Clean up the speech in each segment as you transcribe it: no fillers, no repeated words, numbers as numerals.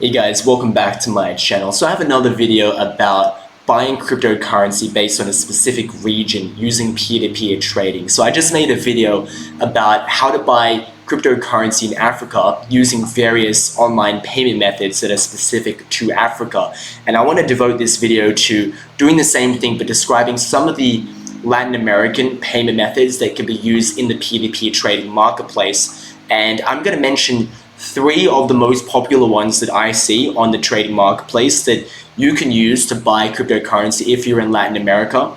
Hey guys, welcome back to my channel. So I have another video about buying cryptocurrency based on a specific region using peer-to-peer trading. So I just made a video about how to buy cryptocurrency in Africa using various online payment methods that are specific to Africa. And I want to devote this video to doing the same thing but describing some of the Latin American payment methods that can be used in the peer-to-peer trading marketplace. And I'm going to mention three of the most popular ones that I see on the trading marketplace that you can use to buy cryptocurrency if you're in Latin America.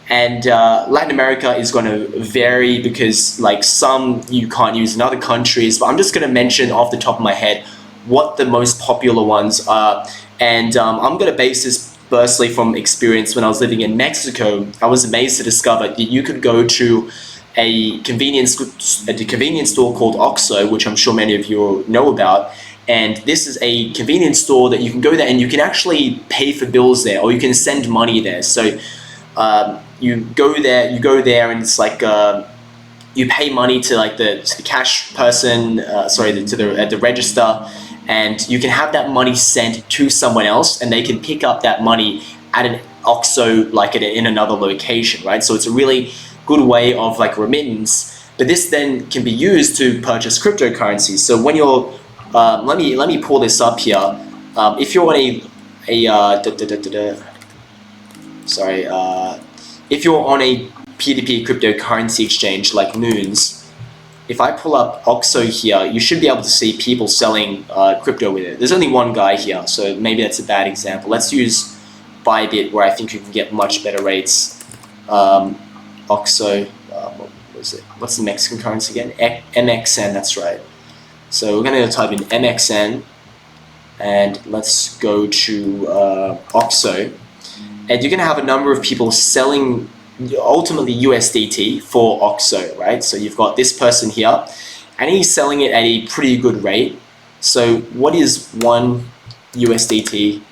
And Latin America is going to vary because like some you can't use in other countries, but I'm just going to mention off the top of my head what the most popular ones are. And I'm going to base this firstly from experience. When I was living in Mexico, I was amazed to discover that you could go to a convenience store called OXXO, which I'm sure many of you know about. And this is a convenience store that you can go there and you can actually pay for bills there, or you can send money there. So you go there and it's like you pay money to like the cash person, at the register, and you can have that money sent to someone else, and they can pick up that money at an OXXO like in another location, right? So it's a really good way of like remittance, but this then can be used to purchase cryptocurrency. So when you're, let me pull this up here. If you're on if you're on a P2P cryptocurrency exchange like Moons, if I pull up OXXO here, you should be able to see people selling crypto with it. There's only one guy here, so maybe that's a bad example. Let's use Bybit, where I think you can get much better rates. OXXO, what was it? What's the Mexican currency again? MXN, that's right. So we're going to type in MXN, and let's go to OXXO. And you're going to have a number of people selling ultimately USDT for OXXO, right? So you've got this person here, and he's selling it at a pretty good rate. So what is 1 USDT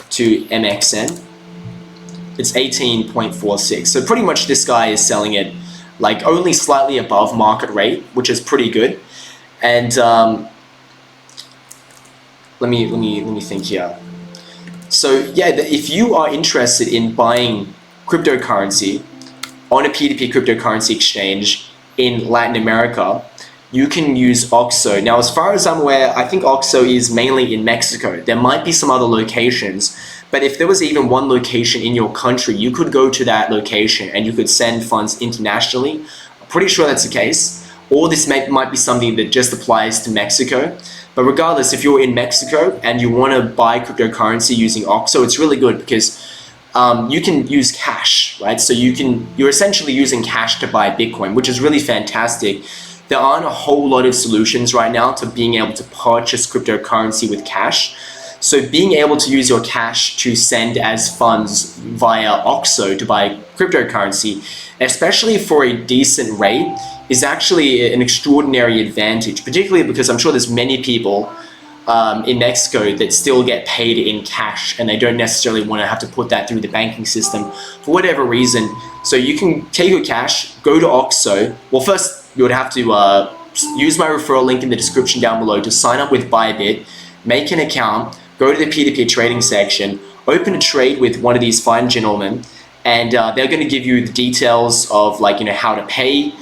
to MXN? It's 18.46. So pretty much this guy is selling it like only slightly above market rate, which is pretty good. And let me think here. So yeah, if you are interested in buying cryptocurrency on a P2P cryptocurrency exchange in Latin America, you can use OXXO. Now, as far as I'm aware, I think OXXO is mainly in Mexico. There might be some other locations, but if there was even one location in your country, you could go to that location and you could send funds internationally. I'm pretty sure that's the case. Or this might be something that just applies to Mexico. But regardless, if you're in Mexico and you want to buy cryptocurrency using OXXO, it's really good because you can use cash, right? So you're essentially using cash to buy Bitcoin, which is really fantastic. There aren't a whole lot of solutions right now to being able to purchase cryptocurrency with cash. So being able to use your cash to send as funds via OXXO to buy cryptocurrency, especially for a decent rate, is actually an extraordinary advantage, particularly because I'm sure there's many people in Mexico that still get paid in cash and they don't necessarily want to have to put that through the banking system for whatever reason. So you can take your cash, go to OXXO. Well, first you would have to use my referral link in the description down below to sign up with Bybit, make an account, go to the P2P trading section, open a trade with one of these fine gentlemen, and they're going to give you the details of how to pay.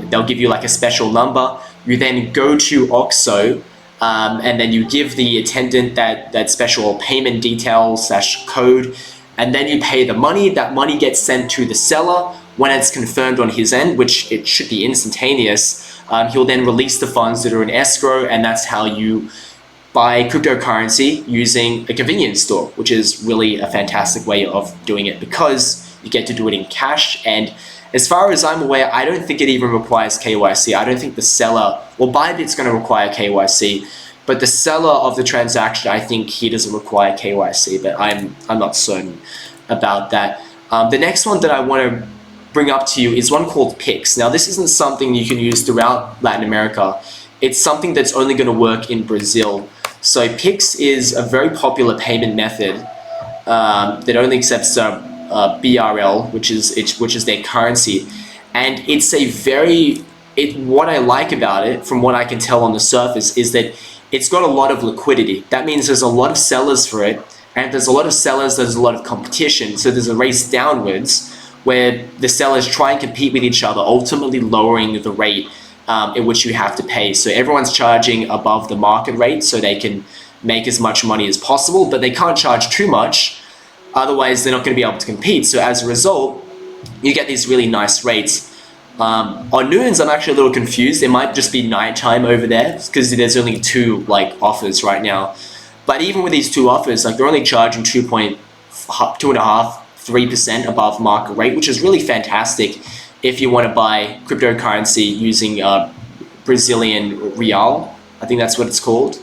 They'll give you like a special number. You then go to OXXO, and then you give the attendant that special payment details / code, and then you pay the money. That money gets sent to the seller. When it's confirmed on his end, which it should be instantaneous, he'll then release the funds that are in escrow, and that's how you buy cryptocurrency using a convenience store, which is really a fantastic way of doing it because you get to do it in cash. And as far as I'm aware, I don't think it even requires KYC. I don't think the seller, well, Bybit's going to require KYC, but the seller of the transaction, I think he doesn't require KYC, but I'm not certain about that. The next one that I want to bring up to you is one called Pix. Now, this isn't something you can use throughout Latin America. It's something that's only going to work in Brazil. So Pix is a very popular payment method that only accepts BRL, which is their currency, and it's a very what I like about it, from what I can tell on the surface, is that it's got a lot of liquidity. That means there's a lot of sellers for it, and if there's a lot of sellers, there's a lot of competition. So there's a race downwards where the sellers try and compete with each other, ultimately lowering the rate in which you have to pay. So everyone's charging above the market rate so they can make as much money as possible, but they can't charge too much, otherwise they're not going to be able to compete. So as a result, you get these really nice rates. On noons, I'm actually a little confused. It might just be nighttime over there because there's only 2 like offers right now. But even with these 2 offers, like they're only charging 2.5–3% above market rate, which is really fantastic if you want to buy cryptocurrency using Brazilian real. I think that's what it's called.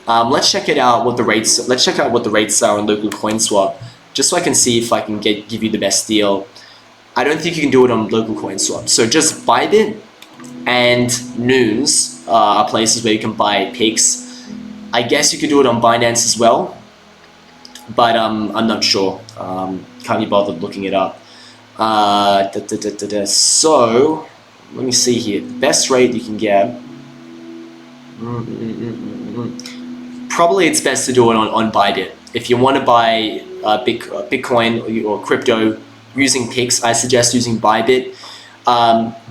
Let's check it out. Let's check out what the rates are on local CoinSwap, just so I can see if I can give you the best deal. I don't think you can do it on local CoinSwap. So just Bybit and Noons are places where you can buy picks. I guess you could do it on Binance as well, but I'm not sure. Can't be bothered looking it up. So let me see here. The best rate you can get. Probably it's best to do it on Bybit. If you want to buy Bitcoin or crypto using picks, I suggest using Bybit,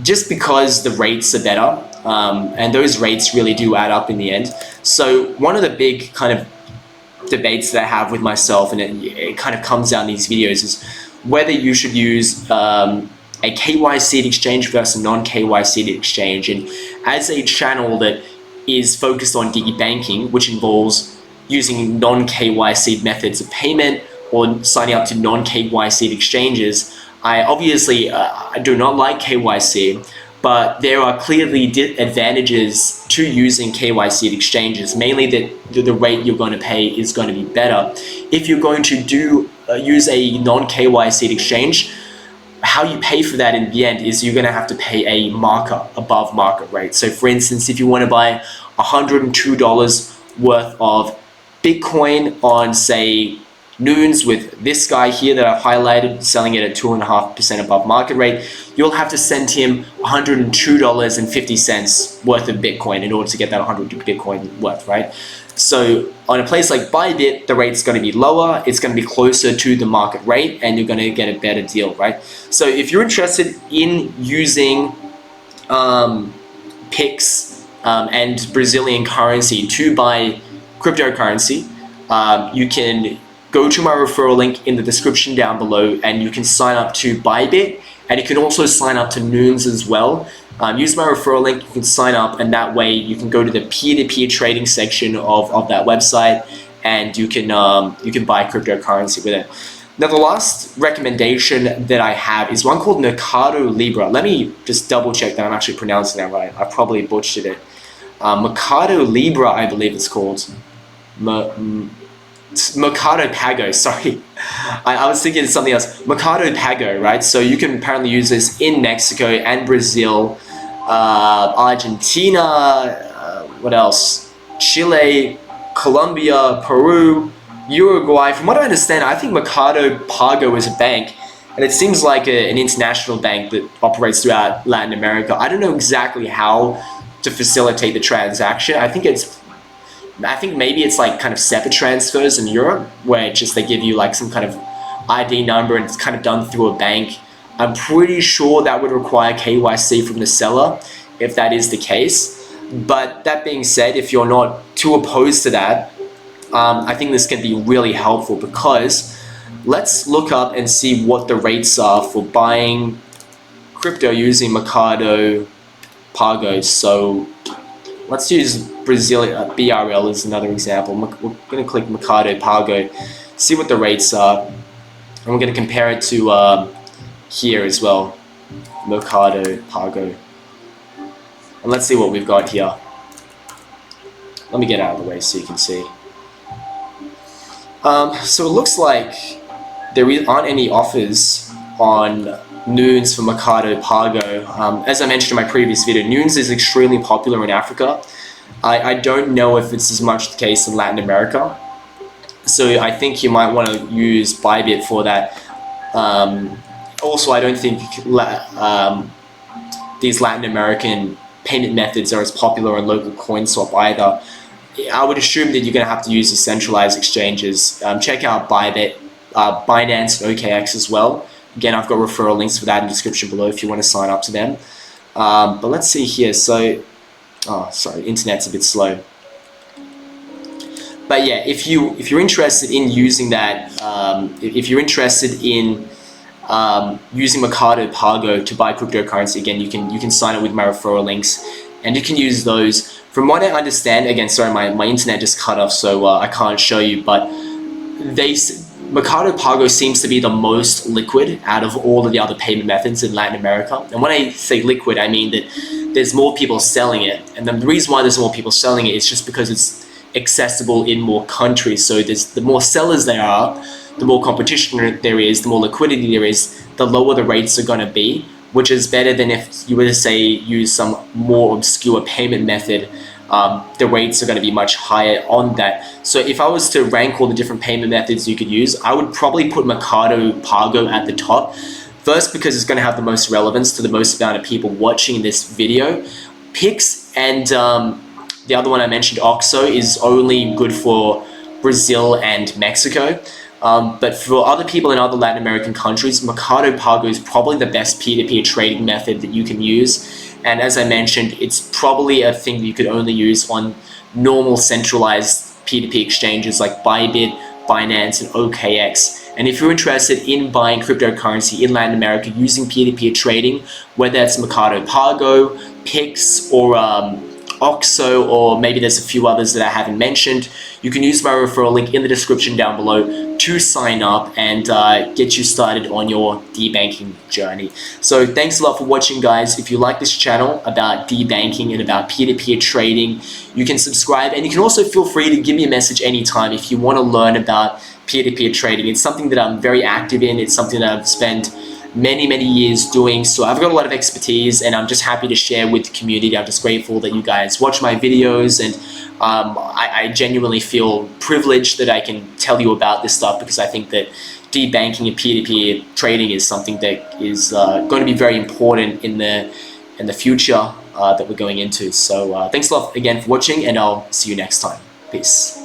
just because the rates are better, and those rates really do add up in the end. So one of the big kind of debates that I have with myself, and it kind of comes down in these videos, is whether you should use a KYC'd exchange versus a non-KYC'd exchange. And as a channel that is focused on gigi banking, which involves using non-KYC'd methods of payment or signing up to non-KYC'd exchanges, I obviously do not like KYC, but there are clearly advantages to using KYC'd exchanges, mainly that the rate you're going to pay is going to be better. If you're going to use a non-KYC'd exchange, how you pay for that in the end is you're going to have to pay a markup above market rate. So for instance, if you want to buy $102 worth of Bitcoin on, say, Noons with this guy here that I've highlighted, selling it at 2.5% above market rate, you'll have to send him $102.50 worth of Bitcoin in order to get that 100 Bitcoin worth, right? So on a place like Bybit, the rate's going to be lower, it's going to be closer to the market rate, and you're going to get a better deal, right? So if you're interested in using PIX and Brazilian currency to buy cryptocurrency, you can go to my referral link in the description down below, and you can sign up to Bybit, and you can also sign up to Noons as well. Use my referral link, you can sign up, and that way you can go to the peer-to-peer trading section of that website, and you can buy cryptocurrency with it. Now the last recommendation that I have is one called Mercado Libre. Let me just double check that I'm actually pronouncing that right. I probably butchered it. Mercado Libre, I believe it's called. Mercado Pago, sorry. I was thinking of something else. Mercado Pago, right? So you can apparently use this in Mexico and Brazil, Argentina, what else? Chile, Colombia, Peru, Uruguay. From what I understand, I think Mercado Pago is a bank, and it seems like an international bank that operates throughout Latin America. I don't know exactly how to facilitate the transaction. I think maybe it's like kind of SEPA transfers in Europe, where just they give you like some kind of ID number and it's kind of done through a bank. I'm pretty sure that would require KYC from the seller if that is the case. But that being said, if you're not too opposed to that, I think this can be really helpful, because let's look up and see what the rates are for buying crypto using Mercado Pago. So let's use Brazilian BRL as another example. We're going to click Mercado Pago, see what the rates are, and we're going to compare it to here as well, Mercado Pago. And let's see what we've got here. Let me get out of the way so you can see. So it looks like there aren't any offers on Noons for Mercado Pago. As I mentioned in my previous video, Noons is extremely popular in Africa. I don't know if it's as much the case in Latin America. So I think you might want to use Bybit for that. Also, I don't think these Latin American payment methods are as popular on local CoinSwap either. I would assume that you're going to have to use the centralized exchanges. Check out Bybit, Binance, and OKX as well. Again, I've got referral links for that in the description below if you want to sign up to them. But let's see here. So, sorry, internet's a bit slow. But yeah, if you're interested in using that, if you're interested in using Mercado Pago to buy cryptocurrency, again, you can sign up with my referral links, and you can use those. From what I understand, again, sorry, my internet just cut off, so I can't show you, but Mercado Pago seems to be the most liquid out of all of the other payment methods in Latin America. And when I say liquid, I mean that there's more people selling it, and the reason why there's more people selling it is just because it's accessible in more countries. So the more sellers there are, the more competition there is, the more liquidity there is, the lower the rates are going to be, which is better than if you were to say use some more obscure payment method. The rates are going to be much higher on that. So if I was to rank all the different payment methods you could use, I would probably put Mercado Pago at the top. First, because it's going to have the most relevance to the most amount of people watching this video. Pix and the other one I mentioned, OXXO, is only good for Brazil and Mexico. But for other people in other Latin American countries, Mercado Pago is probably the best P2P trading method that you can use. And as I mentioned, it's probably a thing that you could only use on normal centralized P2P exchanges like Bybit, Binance, and OKX. And if you're interested in buying cryptocurrency in Latin America using P2P trading, whether it's Mercado Pago, Pix, or OXXO, or maybe there's a few others that I haven't mentioned, you can use my referral link in the description down below to sign up and get you started on your debanking journey. So thanks a lot for watching, guys. If you like this channel about debanking and about peer-to-peer trading, you can subscribe, and you can also feel free to give me a message anytime if you want to learn about peer-to-peer trading. It's something that I'm very active in. It's something that I've spent many years doing, so I've got a lot of expertise, and I'm just happy to share with the community. I'm just grateful that you guys watch my videos, and I genuinely feel privileged that I can tell you about this stuff, because I think that debanking and peer-to-peer trading is something that is going to be very important in the future that we're going into. So thanks a lot again for watching, and I'll see you next time. Peace.